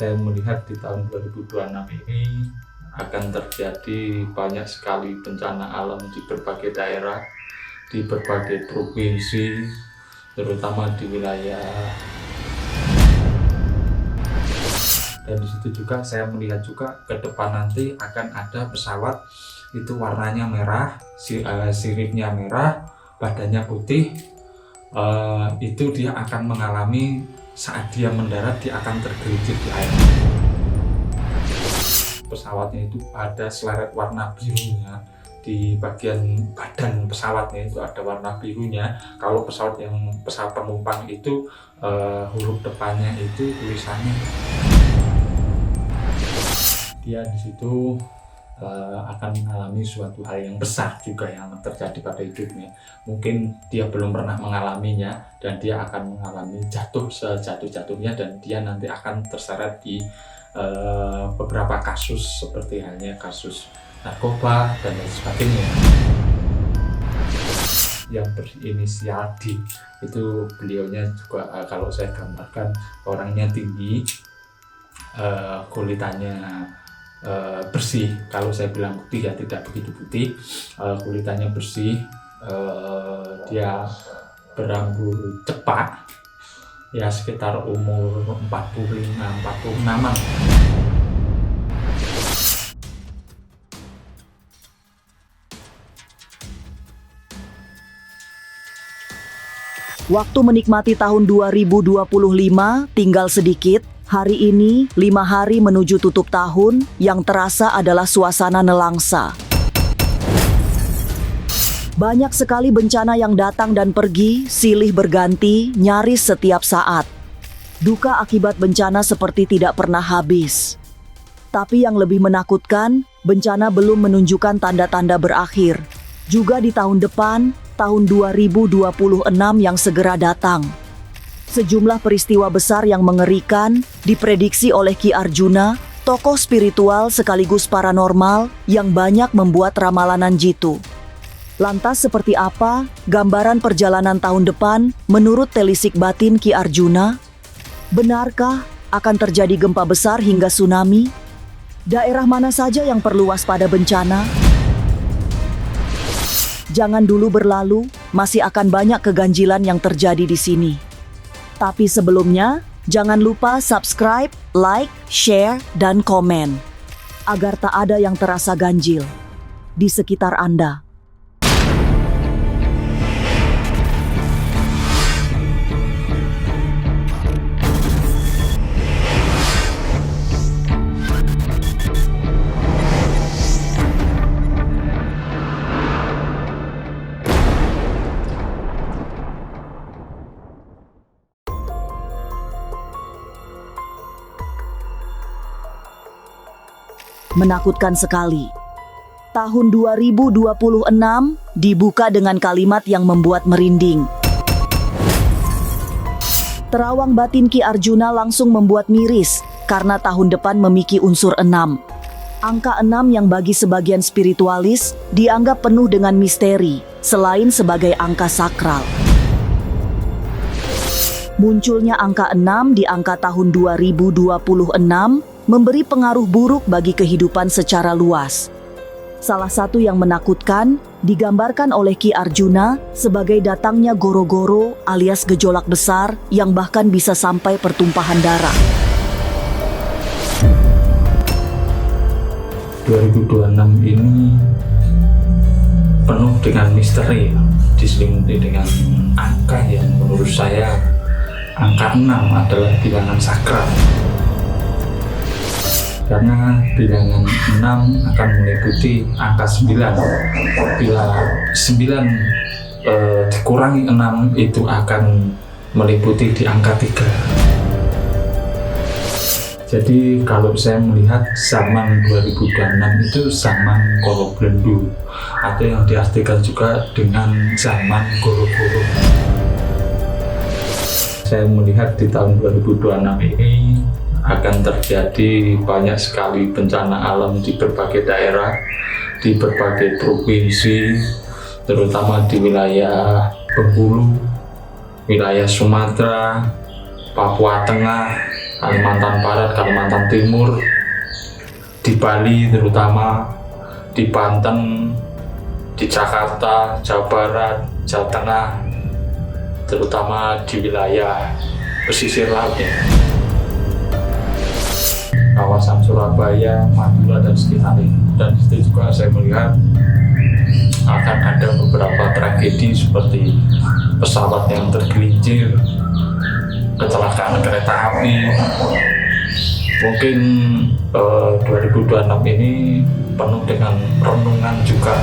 Saya melihat di tahun 2026 ini akan terjadi banyak sekali bencana alam di berbagai daerah, di berbagai provinsi, terutama di wilayah. Dan di situ juga saya melihat juga ke depan nanti akan ada pesawat itu warnanya merah, siripnya merah, badannya putih. Itu dia akan mengalami saat dia mendarat dia akan tergelincir di air. Pesawatnya itu ada seleret warna birunya, di bagian badan pesawatnya itu ada warna birunya. Kalau pesawat penumpang itu huruf depannya itu tulisannya. Dia di situ akan mengalami suatu hal yang besar juga yang terjadi pada hidupnya. Mungkin dia belum pernah mengalaminya dan dia akan mengalami jatuh sejatuh-jatuhnya, dan dia nanti akan terseret di beberapa kasus seperti halnya kasus narkoba dan lain sebagainya. Yang berinisial D itu beliaunya juga kalau saya gambarkan orangnya tinggi, kulitannya bersih. Kalau saya bilang putih ya tidak begitu putih, kulitannya bersih, dia berambut cepak, ya sekitar umur 45-46an. Waktu menikmati tahun 2025 tinggal sedikit. Hari ini, 5 hari menuju tutup tahun, yang terasa adalah suasana nelangsa. Banyak sekali bencana yang datang dan pergi, silih berganti, nyaris setiap saat. Duka akibat bencana seperti tidak pernah habis. Tapi yang lebih menakutkan, bencana belum menunjukkan tanda-tanda berakhir. Juga di tahun depan, tahun 2026 yang segera datang. Sejumlah peristiwa besar yang mengerikan diprediksi oleh Ki Arjuna, tokoh spiritual sekaligus paranormal yang banyak membuat ramalan jitu. Lantas seperti apa gambaran perjalanan tahun depan menurut telisik batin Ki Arjuna? Benarkah akan terjadi gempa besar hingga tsunami? Daerah mana saja yang perlu waspada bencana? Jangan dulu berlalu, masih akan banyak keganjilan yang terjadi di sini. Tapi sebelumnya, jangan lupa subscribe, like, share, dan komen. Agar tak ada yang terasa ganjil di sekitar Anda. Menakutkan sekali. Tahun 2026 dibuka dengan kalimat yang membuat merinding. Terawang batin Ki Arjuna langsung membuat miris karena tahun depan memiliki unsur 6. Angka 6 yang bagi sebagian spiritualis dianggap penuh dengan misteri, selain sebagai angka sakral. Munculnya angka 6 di angka tahun 2026 memberi pengaruh buruk bagi kehidupan secara luas. Salah satu yang menakutkan digambarkan oleh Ki Arjuna sebagai datangnya goro-goro alias gejolak besar yang bahkan bisa sampai pertumpahan darah. 2026 ini penuh dengan misteri, diselimuti dengan angka yang menurut saya angka 6 adalah bilangan sakral. Karena bilangan 6 akan meliputi angka 9. Bila 9 dikurangi 6 itu akan meliputi di angka 3. Jadi kalau saya melihat zaman 2026 itu zaman Kolo Blendu, atau yang diartikan juga dengan zaman goro-goro. Saya melihat di tahun 2026 ini akan terjadi banyak sekali bencana alam di berbagai daerah, di berbagai provinsi, terutama di wilayah Bengkulu, wilayah Sumatera, Papua Tengah, Kalimantan Barat, Kalimantan Timur, di Bali terutama, di Banten, di Jakarta, Jawa Barat, Jawa Tengah, terutama di wilayah pesisir laut ya. Kawasan Surabaya, Madura dan sekitarnya. Dan di situ juga saya melihat akan ada beberapa tragedi seperti pesawat yang tergelincir, kecelakaan kereta api. Mungkin 2026 ini penuh dengan renungan juga.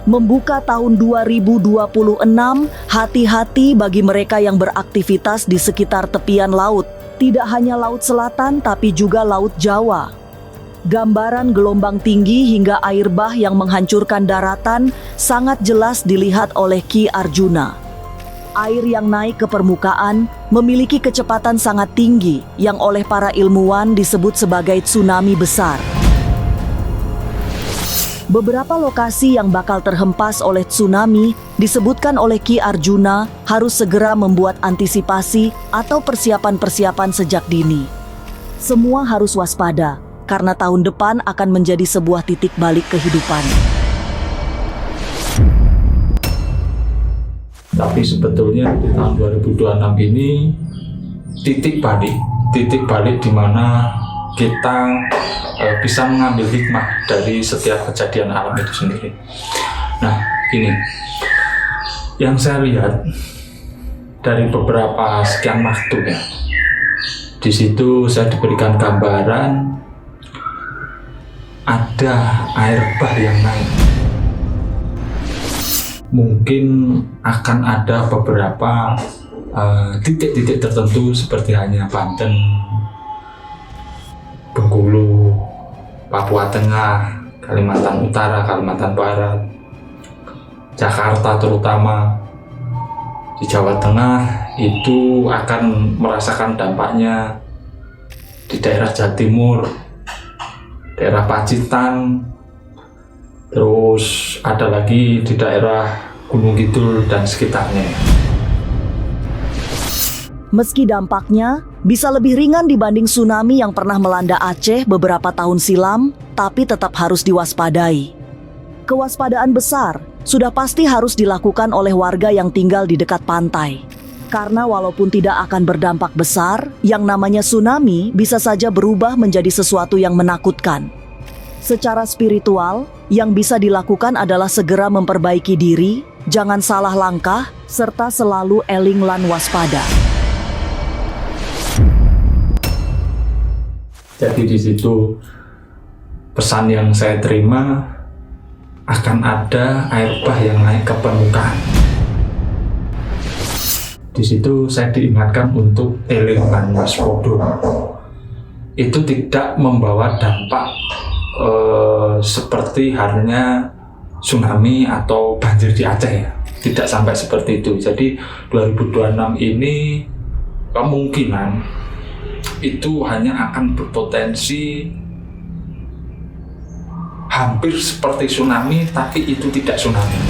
Membuka tahun 2026, hati-hati bagi mereka yang beraktivitas di sekitar tepian laut. Tidak hanya Laut Selatan, tapi juga Laut Jawa. Gambaran gelombang tinggi hingga air bah yang menghancurkan daratan sangat jelas dilihat oleh Ki Arjuna. Air yang naik ke permukaan memiliki kecepatan sangat tinggi yang oleh para ilmuwan disebut sebagai tsunami besar. Beberapa lokasi yang bakal terhempas oleh tsunami disebutkan oleh Ki Arjuna harus segera membuat antisipasi atau persiapan-persiapan sejak dini. Semua harus waspada karena tahun depan akan menjadi sebuah titik balik kehidupan. Tapi sebetulnya di tahun 2026 ini titik balik di mana kita bisa mengambil hikmah dari setiap kejadian alam itu sendiri. Nah, ini yang saya lihat dari beberapa sekian waktu ya. Di situ saya diberikan gambaran ada air bah yang naik. Mungkin akan ada beberapa titik-titik tertentu seperti hanya Banten, Bengkulu, Papua Tengah, Kalimantan Utara, Kalimantan Barat, Jakarta terutama, di Jawa Tengah itu akan merasakan dampaknya. Di daerah Jawa Timur, daerah Pacitan, terus ada lagi di daerah Gunung Kidul dan sekitarnya. Meski dampaknya bisa lebih ringan dibanding tsunami yang pernah melanda Aceh beberapa tahun silam, tapi tetap harus diwaspadai. Kewaspadaan besar sudah pasti harus dilakukan oleh warga yang tinggal di dekat pantai. Karena walaupun tidak akan berdampak besar, yang namanya tsunami bisa saja berubah menjadi sesuatu yang menakutkan. Secara spiritual, yang bisa dilakukan adalah segera memperbaiki diri, jangan salah langkah, serta selalu eling lan waspada. Jadi di situ pesan yang saya terima akan ada air bah yang naik ke permukaan. Di situ saya diingatkan untuk eling lan waspada. Itu tidak membawa dampak seperti halnya tsunami atau banjir di Aceh ya. Tidak sampai seperti itu. Jadi 2026 ini kemungkinan itu hanya akan berpotensi hampir seperti tsunami, tapi itu tidak tsunami.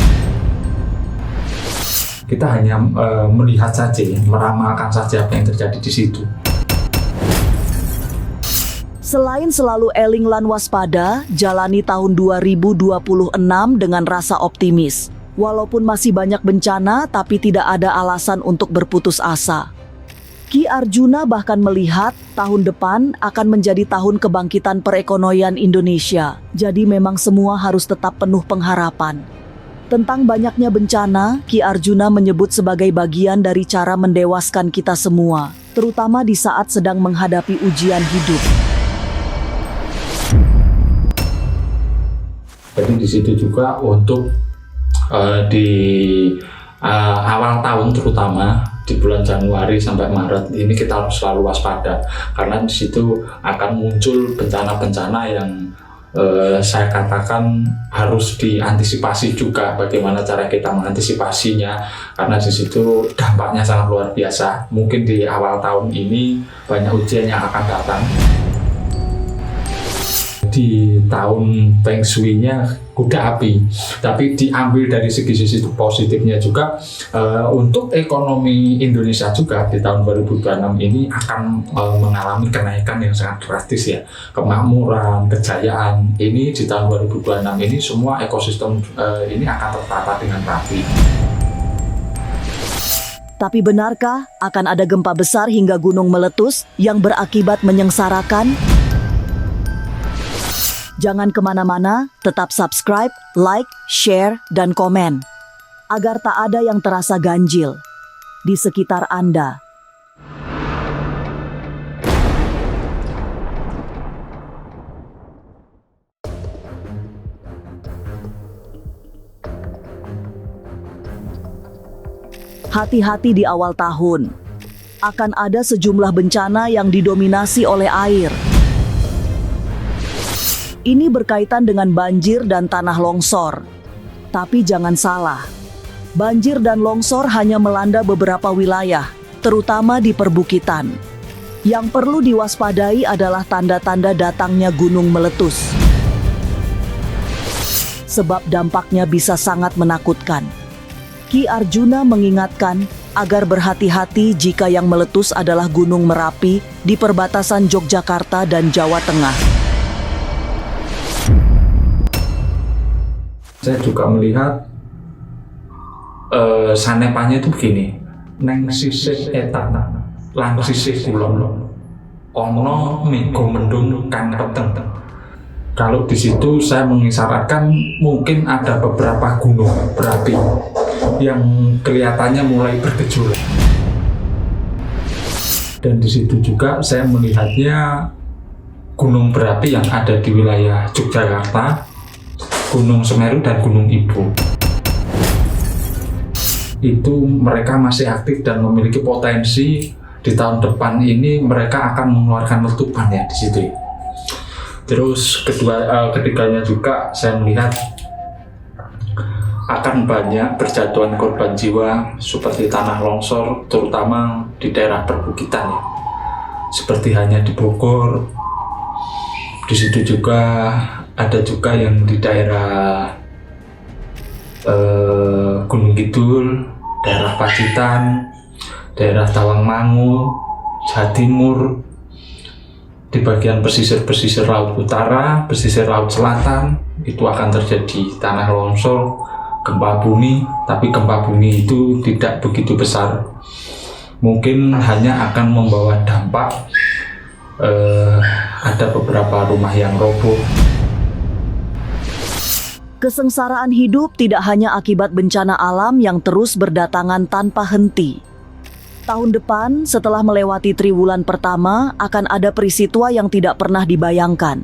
Kita hanya melihat saja, meramalkan saja apa yang terjadi di situ. Selain selalu eling lan waspada, jalani tahun 2026 dengan rasa optimis. Walaupun masih banyak bencana, tapi tidak ada alasan untuk berputus asa. Ki Arjuna bahkan melihat tahun depan akan menjadi tahun kebangkitan perekonomian Indonesia. Jadi memang semua harus tetap penuh pengharapan. Tentang banyaknya bencana, Ki Arjuna menyebut sebagai bagian dari cara mendewaskan kita semua, terutama di saat sedang menghadapi ujian hidup. Jadi di situ juga untuk di awal tahun terutama di bulan Januari sampai Maret ini kita harus selalu waspada karena di situ akan muncul bencana-bencana yang saya katakan harus diantisipasi juga. Bagaimana cara kita mengantisipasinya karena di situ dampaknya sangat luar biasa. Mungkin di awal tahun ini banyak ujian yang akan datang. menjadi tahun Feng Shui-nya kuda api, tapi diambil dari sisi positifnya juga untuk ekonomi Indonesia juga di tahun 2026 ini akan mengalami kenaikan yang sangat drastis ya. Kemakmuran, kejayaan ini di tahun 2026 ini semua ekosistem ini akan tertata dengan rapi. Tapi benarkah akan ada gempa besar hingga gunung meletus yang berakibat menyengsarakan? Jangan kemana-mana, tetap subscribe, like, share, dan komen. Agar tak ada yang terasa ganjil di sekitar Anda. Hati-hati di awal tahun. Akan ada sejumlah bencana yang didominasi oleh air. Ini berkaitan dengan banjir dan tanah longsor. Tapi jangan salah, banjir dan longsor hanya melanda beberapa wilayah, terutama di perbukitan. Yang perlu diwaspadai adalah tanda-tanda datangnya gunung meletus. Sebab dampaknya bisa sangat menakutkan. Ki Arjuna mengingatkan agar berhati-hati jika yang meletus adalah Gunung Merapi di perbatasan Yogyakarta dan Jawa Tengah. Saya juga melihat sanepannya itu begini, neng sisih etan lan sisih kulon ono mego mendung kang peteng. Kalau di situ saya mengisyaratkan mungkin ada beberapa gunung berapi yang kelihatannya mulai bergejolak. Dan di situ juga saya melihatnya gunung berapi yang ada di wilayah Yogyakarta, Gunung Semeru dan Gunung Ibu. Itu mereka masih aktif dan memiliki potensi di tahun depan ini mereka akan mengeluarkan letupan ya di situ. Terus ketiganya juga saya melihat akan banyak berjatuhan korban jiwa seperti tanah longsor, terutama di daerah perbukitan ya. Seperti hanya di Bogor. Di situ juga ada juga yang di daerah Gunung Kidul, daerah Pacitan, daerah Tawangmangu, Jawa Timur, di bagian pesisir laut utara, pesisir laut selatan, itu akan terjadi tanah longsor, gempa bumi, tapi gempa bumi itu tidak begitu besar. Mungkin hanya akan membawa dampak ada beberapa rumah yang roboh. Kesengsaraan hidup tidak hanya akibat bencana alam yang terus berdatangan tanpa henti. Tahun depan, setelah melewati triwulan pertama, akan ada peristiwa yang tidak pernah dibayangkan.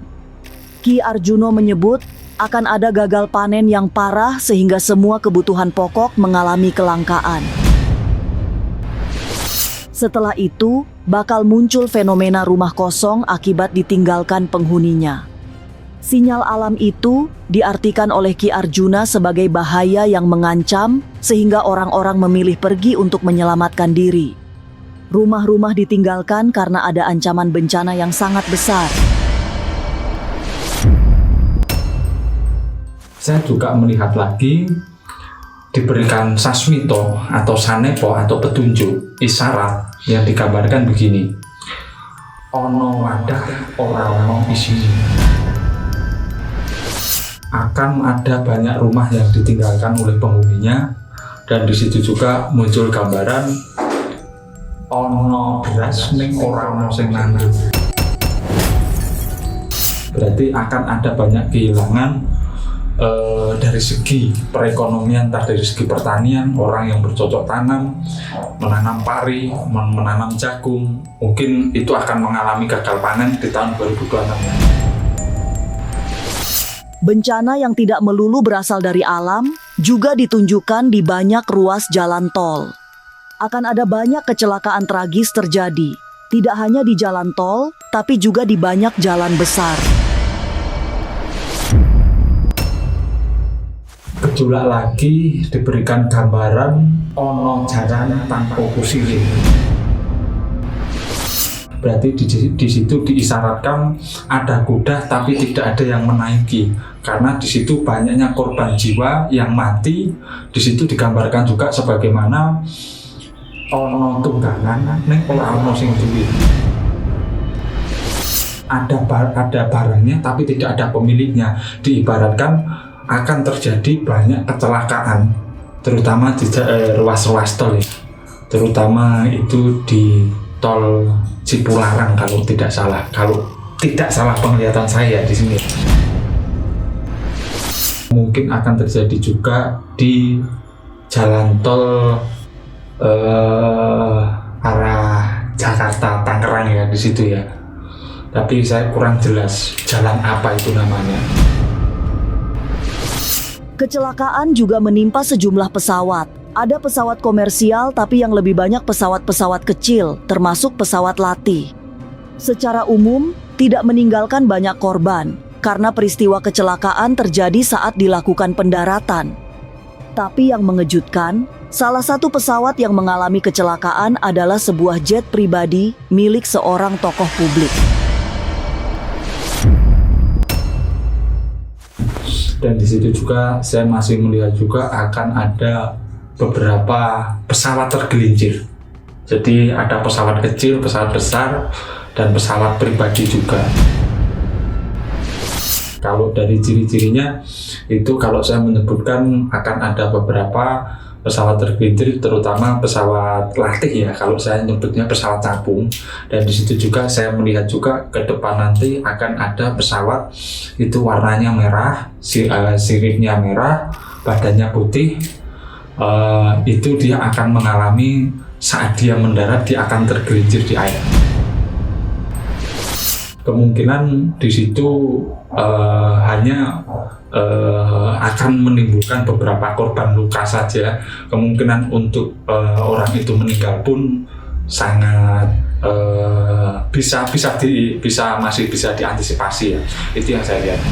Ki Arjuna menyebut akan ada gagal panen yang parah sehingga semua kebutuhan pokok mengalami kelangkaan. Setelah itu, bakal muncul fenomena rumah kosong akibat ditinggalkan penghuninya. Sinyal alam itu diartikan oleh Ki Arjuna sebagai bahaya yang mengancam sehingga orang-orang memilih pergi untuk menyelamatkan diri. Rumah-rumah ditinggalkan karena ada ancaman bencana yang sangat besar. Saya juga melihat lagi diberikan sasmito atau sanepo atau petunjuk isyarat yang digambarkan begini. Ono wadah ora ono isine. Akan ada banyak rumah yang ditinggalkan oleh penghuninya, dan di situ juga muncul gambaran ono beras ning ora ono sing nandur. Berarti akan ada banyak kehilangan dari segi perekonomian, entah dari segi pertanian, orang yang bercocok tanam, menanam pari, menanam jagung, mungkin itu akan mengalami gagal panen di tahun 2026. Bencana yang tidak melulu berasal dari alam juga ditunjukkan di banyak ruas jalan tol. Akan ada banyak kecelakaan tragis terjadi, tidak hanya di jalan tol, tapi juga di banyak jalan besar. Gejolak lagi diberikan gambaran ono jalan tanpa kusile. Berarti di situ diisyaratkan ada kuda tapi tidak ada yang menaiki, karena di situ banyaknya korban jiwa yang mati. Di situ digambarkan juga sebagaimana ono tunggangan ning ora ono sing duwe. Ada barangnya tapi tidak ada pemiliknya. Diibaratkan akan terjadi banyak kecelakaan, terutama di ruas-ruas tol ya. Terutama itu di tol Cipularang kalau tidak salah penglihatan saya di sini. Mungkin akan terjadi juga di jalan tol arah Jakarta Tangerang ya, di situ ya. Tapi saya kurang jelas jalan apa itu namanya. Kecelakaan juga menimpa sejumlah pesawat. Ada pesawat komersial tapi yang lebih banyak pesawat-pesawat kecil, termasuk pesawat latih. Secara umum, tidak meninggalkan banyak korban karena peristiwa kecelakaan terjadi saat dilakukan pendaratan. Tapi yang mengejutkan, salah satu pesawat yang mengalami kecelakaan adalah sebuah jet pribadi milik seorang tokoh publik. Dan di situ juga saya masih melihat juga akan ada beberapa pesawat tergelincir. Jadi ada pesawat kecil, pesawat besar, dan pesawat pribadi juga. Kalau dari ciri-cirinya itu, kalau saya menyebutkan akan ada beberapa pesawat tergelincir, terutama pesawat latih ya, kalau saya nyebutnya pesawat capung. Dan di situ juga saya melihat juga ke depan nanti akan ada pesawat itu warnanya merah, siripnya merah, badannya putih. Itu dia akan mengalami, saat dia mendarat dia akan tergelincir di air. Kemungkinan di situ hanya akan menimbulkan beberapa korban luka saja. Kemungkinan untuk orang itu meninggal pun sangat masih bisa diantisipasi ya. Itu yang saya lihat.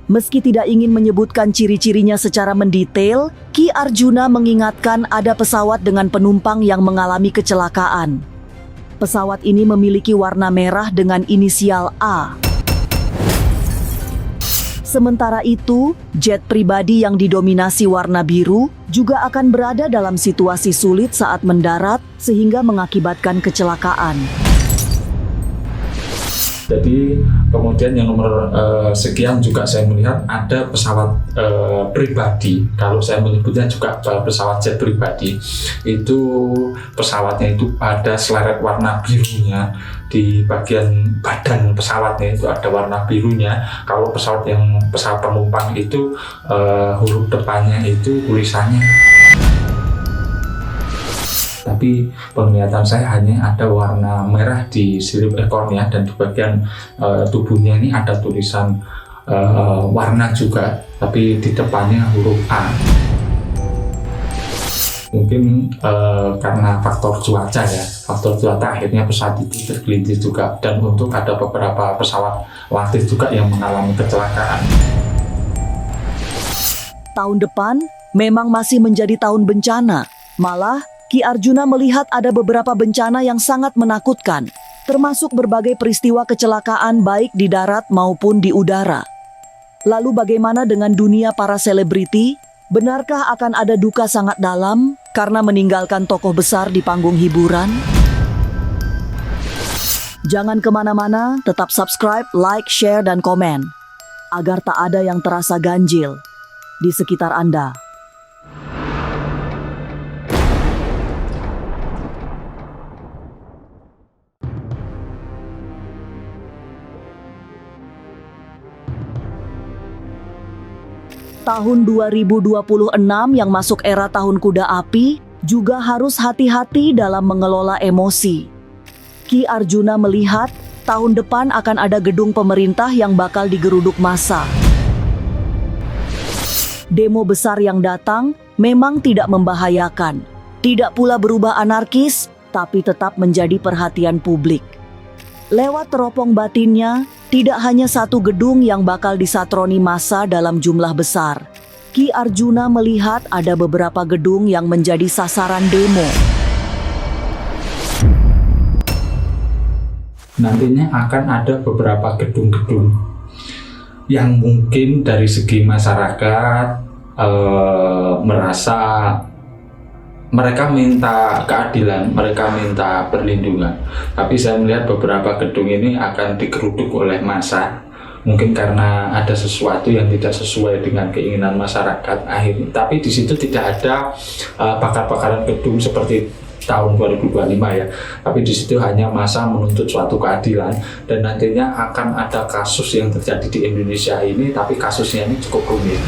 Meski tidak ingin menyebutkan ciri-cirinya secara mendetail, Ki Arjuna mengingatkan ada pesawat dengan penumpang yang mengalami kecelakaan. Pesawat ini memiliki warna merah dengan inisial A. Sementara itu, jet pribadi yang didominasi warna biru juga akan berada dalam situasi sulit saat mendarat sehingga mengakibatkan kecelakaan. Jadi kemudian yang nomor sekian juga saya melihat ada pesawat pribadi. Kalau saya menyebutnya juga pesawat jet pribadi, itu pesawatnya itu ada seleret warna birunya. Di bagian badan pesawatnya itu ada warna birunya. Kalau pesawat penumpang itu huruf depannya itu tulisannya. Tapi penglihatan saya hanya ada warna merah di sirip ekornya, dan di bagian tubuhnya ini ada tulisan warna juga, tapi di depannya huruf A. Mungkin karena faktor cuaca ya, faktor cuaca akhirnya pesawat itu tergelincir juga, dan untuk ada beberapa pesawat latih juga yang mengalami kecelakaan. Tahun depan memang masih menjadi tahun bencana, malah Ki Arjuna melihat ada beberapa bencana yang sangat menakutkan, termasuk berbagai peristiwa kecelakaan baik di darat maupun di udara. Lalu bagaimana dengan dunia para selebriti? Benarkah akan ada duka sangat dalam karena meninggalkan tokoh besar di panggung hiburan? Jangan kemana-mana, tetap subscribe, like, share, dan komen, agar tak ada yang terasa ganjil di sekitar Anda. Tahun 2026 yang masuk era tahun kuda api juga harus hati-hati dalam mengelola emosi. Ki Arjuna melihat tahun depan akan ada gedung pemerintah yang bakal digeruduk massa. Demo besar yang datang memang tidak membahayakan, tidak pula berubah anarkis, tapi tetap menjadi perhatian publik. Lewat teropong batinnya, tidak hanya satu gedung yang bakal disatroni massa dalam jumlah besar. Ki Arjuna melihat ada beberapa gedung yang menjadi sasaran demo. nantinya akan ada beberapa gedung-gedung yang mungkin dari segi masyarakat merasa mereka minta keadilan, mereka minta perlindungan. Tapi saya melihat beberapa gedung ini akan digeruduk oleh massa, mungkin karena ada sesuatu yang tidak sesuai dengan keinginan masyarakat akhirnya. Tapi di situ tidak ada bakar-bakaran gedung seperti tahun 2025 ya. Tapi di situ hanya massa menuntut suatu keadilan, dan nantinya akan ada kasus yang terjadi di Indonesia ini, tapi kasusnya ini cukup rumit.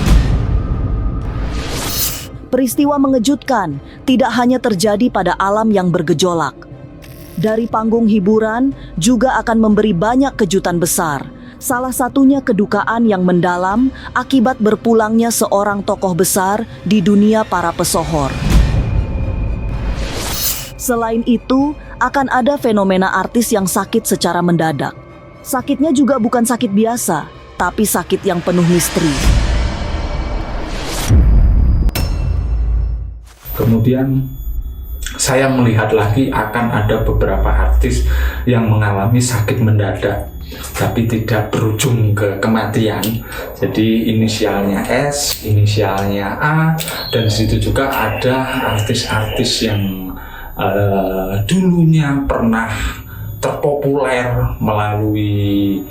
Peristiwa mengejutkan tidak hanya terjadi pada alam yang bergejolak. Dari panggung hiburan juga akan memberi banyak kejutan besar. Salah satunya kedukaan yang mendalam akibat berpulangnya seorang tokoh besar di dunia para pesohor. Selain itu, akan ada fenomena artis yang sakit secara mendadak. Sakitnya juga bukan sakit biasa, tapi sakit yang penuh misteri. Kemudian saya melihat lagi akan ada beberapa artis yang mengalami sakit mendadak, tapi tidak berujung ke kematian. Jadi inisialnya S, inisialnya A, dan disitu juga ada artis-artis yang dulunya pernah terpopuler melalui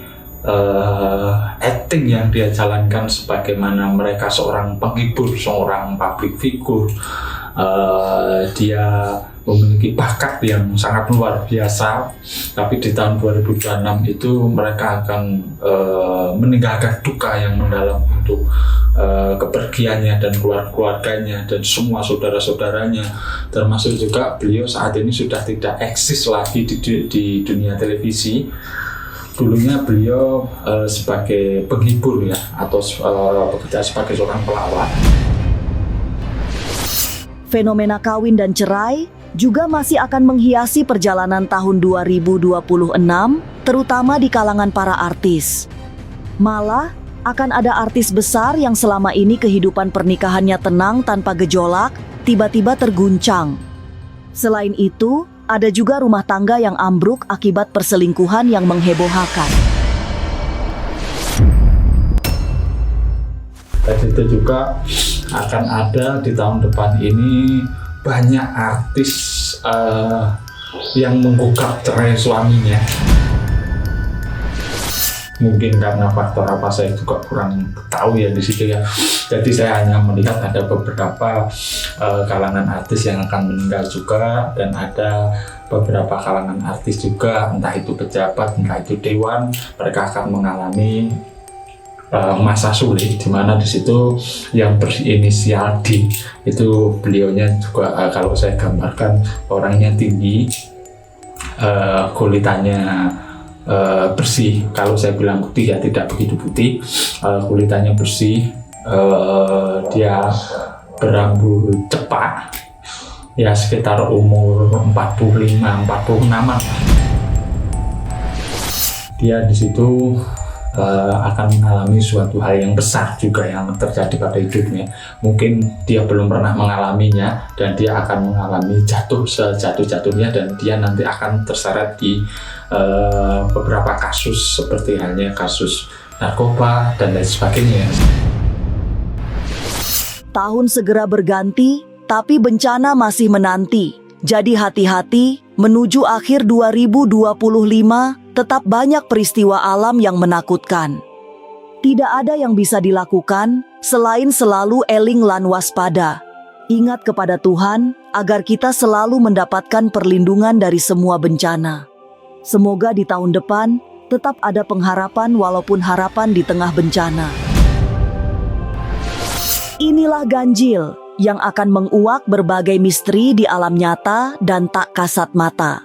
acting yang dia jalankan, sebagaimana mereka seorang penghibur, seorang public figure. Dia memiliki bakat yang sangat luar biasa, tapi di tahun 2026 itu mereka akan meninggalkan duka yang mendalam untuk kepergiannya dan keluarganya dan semua saudara-saudaranya, termasuk juga beliau saat ini sudah tidak eksis lagi di dunia televisi. Dulunya beliau sebagai penghibur ya, atau bekerja sebagai seorang pelawak. Fenomena kawin dan cerai juga masih akan menghiasi perjalanan tahun 2026, terutama di kalangan para artis. Malah, akan ada artis besar yang selama ini kehidupan pernikahannya tenang tanpa gejolak, tiba-tiba terguncang. Selain itu, ada juga rumah tangga yang ambruk akibat perselingkuhan yang menghebohkan. Dan itu juga akan ada di tahun depan ini banyak artis yang menggugat cerai suaminya. Mungkin karena faktor apa saya juga kurang tahu ya di situ ya. Jadi saya hanya melihat ada beberapa kalangan artis yang akan meninggal juga, dan ada beberapa kalangan artis juga, entah itu pejabat, entah itu dewan, mereka akan mengalami masa sulit, di mana di situ yang berinisial D itu beliaunya juga kalau saya gambarkan orangnya tinggi, kulitannya bersih. Kalau saya bilang putih ya tidak begitu putih, kulitannya bersih, dia berambut cepak ya, sekitar umur 45-46an. Dia di situ akan mengalami suatu hal yang besar juga yang terjadi pada hidupnya. Mungkin dia belum pernah mengalaminya, dan dia akan mengalami jatuh sejatuh-jatuhnya, dan dia nanti akan terseret di beberapa kasus seperti halnya kasus narkoba dan lain sebagainya. Tahun segera berganti, tapi bencana masih menanti. Jadi hati-hati, menuju akhir 2025, tetap banyak peristiwa alam yang menakutkan. Tidak ada yang bisa dilakukan selain selalu eling lan waspada. Ingat kepada Tuhan agar kita selalu mendapatkan perlindungan dari semua bencana. Semoga di tahun depan tetap ada pengharapan walaupun harapan di tengah bencana. Inilah ganjil yang akan menguak berbagai misteri di alam nyata dan tak kasat mata.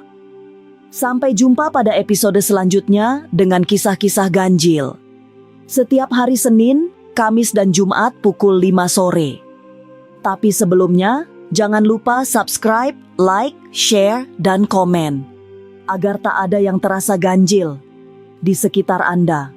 Sampai jumpa pada episode selanjutnya dengan kisah-kisah ganjil. Setiap hari Senin, Kamis dan Jumat pukul 5 sore. Tapi sebelumnya, jangan lupa subscribe, like, share, dan komen. Agar tak ada yang terasa ganjil di sekitar Anda.